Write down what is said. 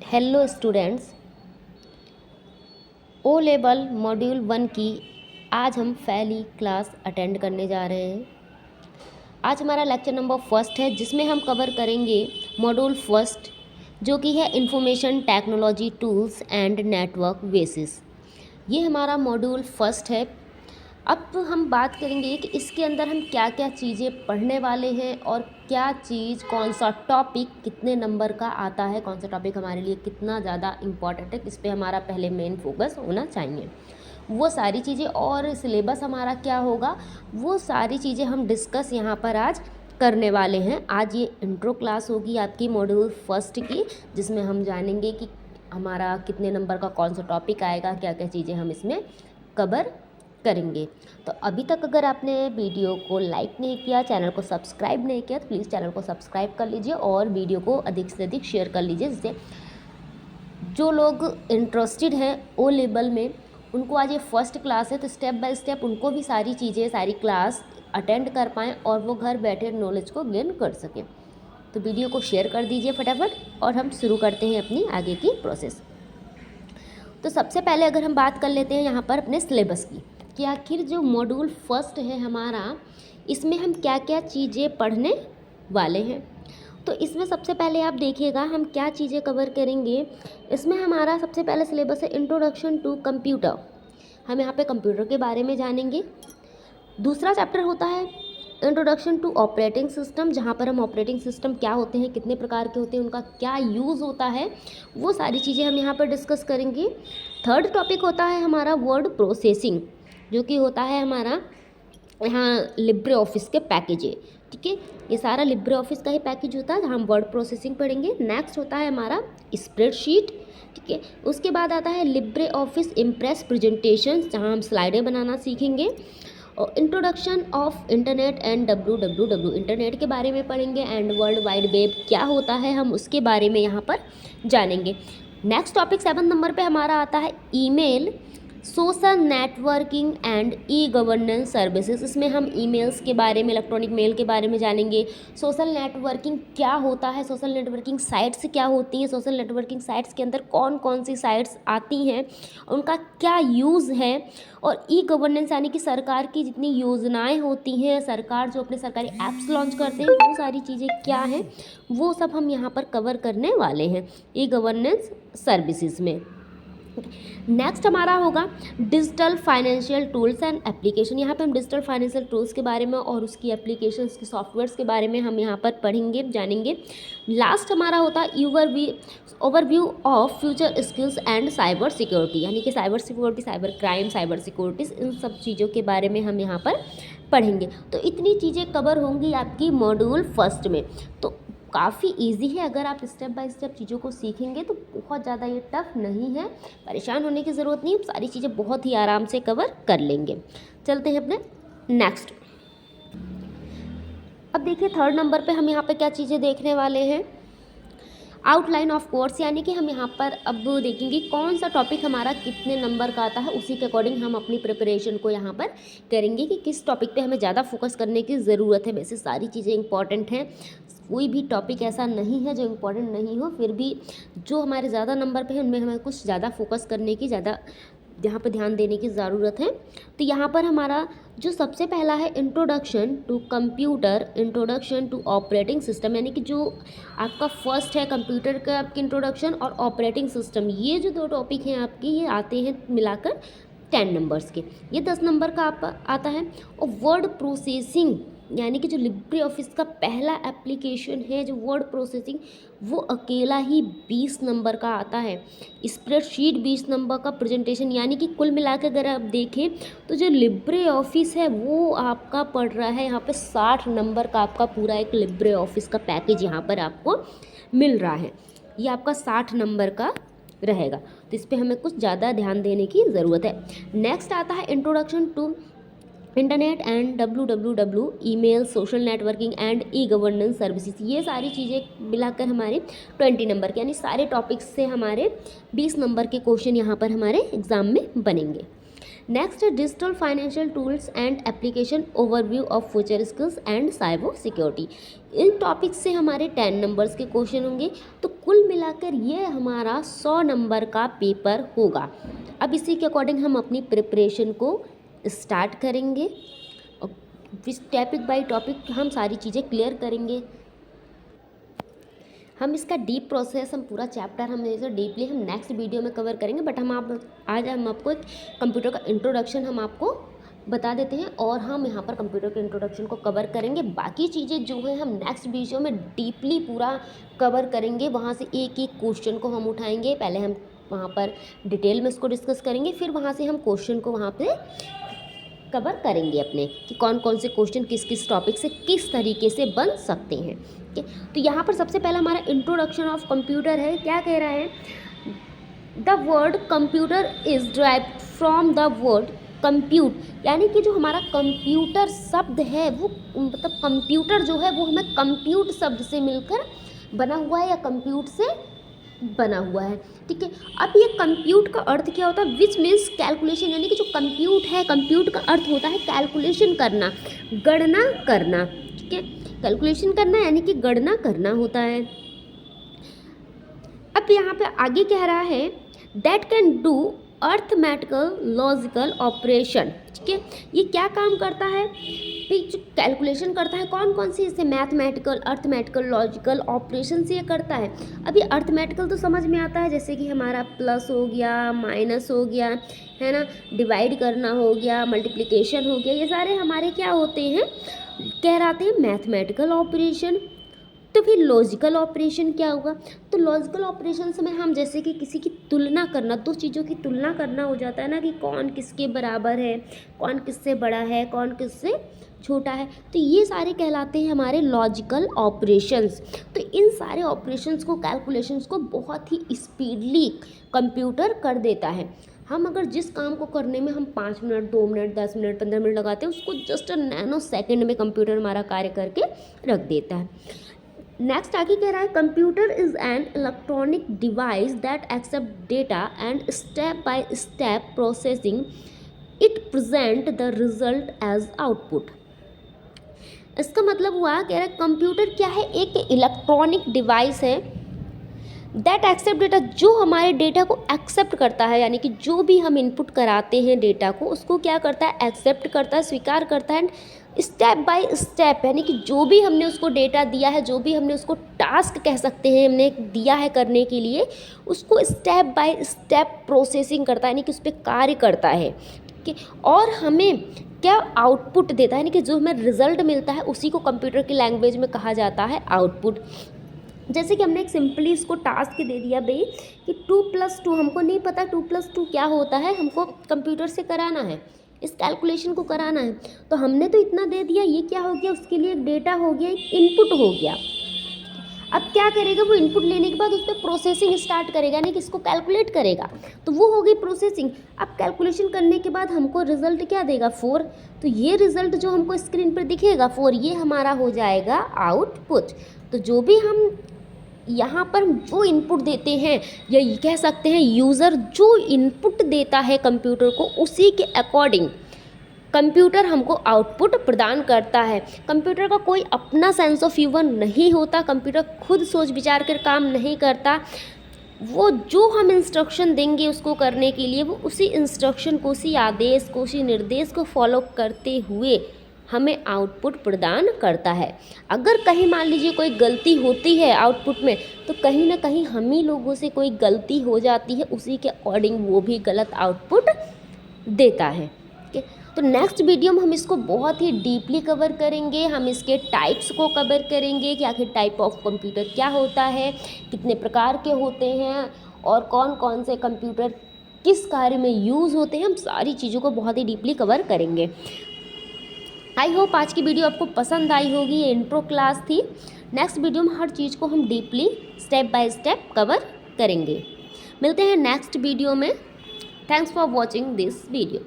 Hello students, O level module 1 की आज हम पहली क्लास अटेंड करने जा रहे हैं। आज हमारा लेक्चर नंबर फर्स्ट है जिसमें हम कवर करेंगे मॉड्यूल फर्स्ट जो कि है information technology tools and network basis. ये हमारा मॉड्यूल फर्स्ट है। अब हम बात करेंगे कि इसके अंदर हम क्या क्या चीज़ें पढ़ने वाले हैं और क्या चीज़, कौन सा टॉपिक कितने नंबर का आता है, कौन सा टॉपिक हमारे लिए कितना ज़्यादा इम्पॉर्टेंट है, इस पे हमारा पहले मेन फोकस होना चाहिए। वो सारी चीज़ें और सिलेबस हमारा क्या होगा, वो सारी चीज़ें हम डिस्कस यहाँ पर आज करने वाले हैं। आज ये इंट्रो क्लास होगी आपकी मॉड्यूल फर्स्ट की, जिसमें हम जानेंगे कि हमारा कितने नंबर का कौन सा टॉपिक आएगा, क्या क्या चीज़ें हम इसमें कवर करेंगे। तो अभी तक अगर आपने वीडियो को लाइक नहीं किया, चैनल को सब्सक्राइब नहीं किया, तो प्लीज़ चैनल को सब्सक्राइब कर लीजिए और वीडियो को अधिक से अधिक शेयर कर लीजिए, जिससे जो लोग इंटरेस्टेड हैं ओ लेवल में उनको आज ये फर्स्ट क्लास है तो स्टेप बाय स्टेप उनको भी सारी चीज़ें, सारी क्लास अटेंड कर पाएँ और वो घर बैठे नॉलेज को गेन कर सकें। तो वीडियो को शेयर कर दीजिए फटाफट और हम शुरू करते हैं अपनी आगे की प्रोसेस। तो सबसे पहले अगर हम बात कर लेते हैं यहाँ पर अपने सिलेबस की कि आखिर जो मॉड्यूल फर्स्ट है हमारा, इसमें हम क्या क्या चीज़ें पढ़ने वाले हैं। तो इसमें सबसे पहले आप देखिएगा हम क्या चीज़ें कवर करेंगे। इसमें हमारा सबसे पहले सिलेबस है इंट्रोडक्शन टू कंप्यूटर। हम यहाँ पे कंप्यूटर के बारे में जानेंगे। दूसरा चैप्टर होता है इंट्रोडक्शन टू ऑपरेटिंग सिस्टम, जहाँ पर हम ऑपरेटिंग सिस्टम क्या होते हैं, कितने प्रकार के होते हैं, उनका क्या यूज़ होता है, वो सारी चीज़ें हम यहाँ पर डिस्कस करेंगे। थर्ड टॉपिक होता है हमारा वर्ड प्रोसेसिंग, जो कि होता है हमारा यहाँ लिब्रे ऑफिस के पैकेज है। ठीक है, ये सारा लिब्रे ऑफिस का ही पैकेज होता है जहाँ हम वर्ड प्रोसेसिंग पढ़ेंगे। नेक्स्ट होता है हमारा स्प्रेडशीट। ठीक है, उसके बाद आता है लिब्रे ऑफिस इम्प्रेस प्रेजेंटेशन, जहाँ हम स्लाइडें बनाना सीखेंगे। और introduction of internet and WWW, internet के बारे में पढ़ेंगे एंड वर्ल्ड वाइड वेब क्या होता है हम उसके बारे में यहाँ पर जानेंगे। नेक्स्ट टॉपिक 7 नंबर पे हमारा आता है email, social networking and E governance services. इसमें हम ईमेल्स के बारे में, इलेक्ट्रॉनिक मेल के बारे में जानेंगे। सोशल नेटवर्किंग क्या होता है, सोशल नेटवर्किंग साइट्स क्या होती हैं, सोशल नेटवर्किंग साइट्स के अंदर कौन कौन सी साइट्स आती हैं, उनका क्या यूज़ है। और ई गवर्नेंस यानी कि सरकार की जितनी योजनाएं होती हैं, सरकार जो अपने सरकारी ऐप्स लॉन्च करते हैं, वो सारी चीज़ें क्या हैं, वो सब हम यहाँ पर कवर करने वाले हैं ई गवर्नेंस सर्विसेज में। नेक्स्ट हमारा होगा digital financial tools and application. यहाँ पे हम डिजिटल फाइनेंशियल टूल्स के बारे में और उसकी एप्लीकेशंस के सॉफ्टवेयर्स के बारे में हम यहाँ पर पढ़ेंगे, जानेंगे। लास्ट हमारा होता है overview of future skills and cyber security, यानी कि cyber security, cyber crime, cyber securities, इन सब चीज़ों के बारे में हम यहाँ पर पढ़ेंगे। तो इतनी चीज़ें कवर होंगी आपकी मॉड्यूल फर्स्ट में। तो काफ़ी इजी है, अगर आप स्टेप बाय स्टेप चीज़ों को सीखेंगे तो बहुत ज़्यादा ये टफ नहीं है, परेशान होने की ज़रूरत नहीं है, सारी चीज़ें बहुत ही आराम से कवर कर लेंगे। चलते हैं अपने नेक्स्ट। अब देखिए थर्ड नंबर पे हम यहाँ पे क्या चीज़ें देखने वाले हैं, आउटलाइन ऑफ कोर्स, यानी कि हम यहाँ पर अब देखेंगे कौन सा टॉपिक हमारा कितने नंबर का आता है, उसी के अकॉर्डिंग हम अपनी प्रिपरेशन को यहाँ पर करेंगे कि किस टॉपिक पे हमें ज़्यादा फोकस करने की ज़रूरत है। वैसे सारी चीज़ें इंपॉर्टेंट हैं, कोई भी टॉपिक ऐसा नहीं है जो इम्पोर्टेंट नहीं हो, फिर भी जो हमारे ज़्यादा नंबर पे है उनमें हमें कुछ ज़्यादा फोकस करने की, ज़्यादा यहाँ पर ध्यान देने की ज़रूरत है। तो यहाँ पर हमारा जो सबसे पहला है introduction to computer, introduction to operating system, यानी कि जो आपका फर्स्ट है कंप्यूटर का आपकी इंट्रोडक्शन और ऑपरेटिंग सिस्टम, ये जो दो टॉपिक हैं आपके, ये आते हैं मिलाकर 10 नंबर्स के। ये 10 नंबर का आप आता है। और वर्ड प्रोसेसिंग, यानी कि जो लिब्रे ऑफिस का पहला एप्लीकेशन है जो वर्ड प्रोसेसिंग, वो अकेला ही 20 नंबर का आता है। स्प्रेडशीट 20 नंबर का, प्रेजेंटेशन, यानी कि कुल मिला के अगर आप देखें तो जो लिब्रे ऑफिस है वो आपका पड़ रहा है यहाँ पे 60 नंबर का, आपका पूरा एक लिब्रे ऑफिस का पैकेज यहाँ पर आपको मिल रहा है। ये आपका 60 नंबर का रहेगा, तो इस पर हमें कुछ ज़्यादा ध्यान देने की ज़रूरत है। नेक्स्ट आता है introduction to internet and WWW, email, social networking and E governance services. ये सारी चीज़ें मिलाकर हमारे 20 नंबर के, यानी सारे टॉपिक्स से हमारे 20 नंबर के क्वेश्चन यहाँ पर हमारे एग्ज़ाम में बनेंगे। नेक्स्ट है digital financial tools and application overview of future skills and cyber security. In topics से हमारे 10 नंबर्स के क्वेश्चन होंगे, तो कुल मिलाकर ये हमारा 100 नंबर का पेपर होगा। अब इसी के अकॉर्डिंग हम अपनी प्रिपरेशन को स्टार्ट करेंगे और टॉपिक बाय टॉपिक हम सारी चीज़ें क्लियर करेंगे। हम इसका डीप प्रोसेस, हम पूरा चैप्टर हम जैसे डीपली हम नेक्स्ट वीडियो में कवर करेंगे, बट आज हम आपको एक कंप्यूटर का इंट्रोडक्शन हम आपको बता देते हैं और हम यहाँ पर कंप्यूटर के इंट्रोडक्शन को कवर करेंगे। बाकी चीज़ें जो हैं हम नेक्स्ट वीडियो में डीपली पूरा कवर करेंगे, वहाँ से एक एक क्वेश्चन को हम उठाएंगे। पहले हम वहाँ पर डिटेल में इसको डिस्कस करेंगे, फिर वहाँ से हम क्वेश्चन को वहाँ पे कवर करेंगे अपने कि कौन कौन से क्वेश्चन किस किस टॉपिक से किस तरीके से बन सकते हैं। ठीक है, तो यहाँ पर सबसे पहला हमारा इंट्रोडक्शन ऑफ कंप्यूटर है। क्या कह रहा है? The word computer is derived from the word compute, यानी कि जो हमारा कंप्यूटर शब्द है वो मतलब कंप्यूटर जो है वो हमें कंप्यूट शब्द से मिलकर बना हुआ है या कंप्यूट से बना हुआ है। ठीक है, अब ये कंप्यूट का अर्थ क्या होता है? विच मीन्स कैलकुलेशन, यानी कि जो कंप्यूट है, कंप्यूट का अर्थ होता है कैलकुलेशन करना, गणना करना। ठीक है, कैलकुलेशन करना यानी कि गणना करना होता है। अब यहाँ पे आगे कह रहा है that can do arithmetical logical operation. ठीक है, ये क्या काम करता है? जो कैलकुलेशन करता है कौन कौन सी, इससे मैथमेटिकल, अर्थमेटिकल, लॉजिकल ऑपरेशन से ये करता है। अब ये अर्थमेटिकल तो समझ में आता है, जैसे कि हमारा प्लस हो गया, माइनस हो गया, है ना, डिवाइड करना हो गया, मल्टीप्लिकेशन हो गया, ये सारे हमारे क्या होते हैं, कहलाते हैं मैथमेटिकल ऑपरेशन। तो फिर लॉजिकल ऑपरेशन क्या होगा? तो लॉजिकल ऑपरेशन में हम जैसे कि किसी की तुलना करना, दो चीज़ों की तुलना करना हो जाता है ना, कि कौन किसके बराबर है, कौन किससे बड़ा है, कौन किससे छोटा है, तो ये सारे कहलाते हैं हमारे लॉजिकल ऑपरेशंस। तो इन सारे ऑपरेशंस को, कैलकुलेशंस को बहुत ही स्पीडली कंप्यूटर कर देता है। हम अगर जिस काम को करने में हम 5 मिनट, 2 मिनट, 10 मिनट, 15 मिनट लगाते हैं, उसको जस्ट नैनो सेकेंड में कंप्यूटर हमारा कार्य करके रख देता है। नेक्स्ट आगे कह रहा है computer is an electronic device that accept data and step by step processing it present the result as output. इसका मतलब हुआ, कह रहा है कंप्यूटर क्या है? एक इलेक्ट्रॉनिक डिवाइस है दैट एक्सेप्ट डेटा, जो हमारे डेटा को एक्सेप्ट करता है, यानी कि जो भी हम इनपुट कराते हैं डेटा को, उसको क्या करता है? एक्सेप्ट करता है, स्वीकार करता है। स्टेप बाय स्टेप, यानी कि जो भी हमने उसको डेटा दिया है, जो भी हमने उसको टास्क कह सकते हैं हमने दिया है करने के लिए, उसको स्टेप बाय स्टेप प्रोसेसिंग करता है, यानी कि उस पर कार्य करता है। ठीक है, और हमें क्या आउटपुट देता है, यानी कि जो हमें रिजल्ट मिलता है उसी को कंप्यूटर की लैंग्वेज में कहा जाता है आउटपुट। जैसे कि हमने एक सिंपली इसको टास्क दे दिया भाई कि 2+2, हमको नहीं पता 2+2 क्या होता है, हमको कंप्यूटर से कराना है, इस कैलकुलेशन को कराना है, तो हमने तो इतना दे दिया, ये क्या हो गया? उसके लिए एक डेटा हो गया, एक इनपुट हो गया। अब क्या करेगा वो? इनपुट लेने के बाद उस पर प्रोसेसिंग स्टार्ट करेगा, यानी कि इसको कैलकुलेट करेगा, तो वो हो गई प्रोसेसिंग। अब कैलकुलेशन करने के बाद हमको रिजल्ट क्या देगा? 4। तो ये रिजल्ट जो हमको स्क्रीन पर दिखेगा 4, ये हमारा हो जाएगा आउटपुट। तो जो भी हम यहाँ पर जो इनपुट देते हैं, या ये कह सकते हैं यूज़र जो इनपुट देता है कंप्यूटर को, उसी के अकॉर्डिंग कंप्यूटर हमको आउटपुट प्रदान करता है। कंप्यूटर का कोई अपना सेंस ऑफ ह्यूमर नहीं होता, कंप्यूटर खुद सोच विचार कर काम नहीं करता। वो जो हम इंस्ट्रक्शन देंगे उसको करने के लिए, वो उसी इंस्ट्रक्शन को, उसी आदेश को, उसी निर्देश को फॉलो करते हुए हमें आउटपुट प्रदान करता है। अगर कहीं मान लीजिए कोई गलती होती है आउटपुट में, तो कहीं ना कहीं हम ही लोगों से कोई गलती हो जाती है, उसी के अकॉर्डिंग वो भी गलत आउटपुट देता है। ठीक है, तो नेक्स्ट वीडियो में हम इसको बहुत ही डीपली कवर करेंगे। हम इसके टाइप्स को कवर करेंगे कि आखिर टाइप ऑफ कंप्यूटर क्या होता है, कितने प्रकार के होते हैं, और कौन कौन से कंप्यूटर किस कार्य में यूज़ होते हैं। हम सारी चीज़ों को बहुत ही डीपली कवर करेंगे। आई होप आज की वीडियो आपको पसंद आई होगी। ये इंट्रो क्लास थी। नेक्स्ट वीडियो में हर चीज़ को हम deeply step by step cover करेंगे। मिलते हैं नेक्स्ट वीडियो में। Thanks for watching this video.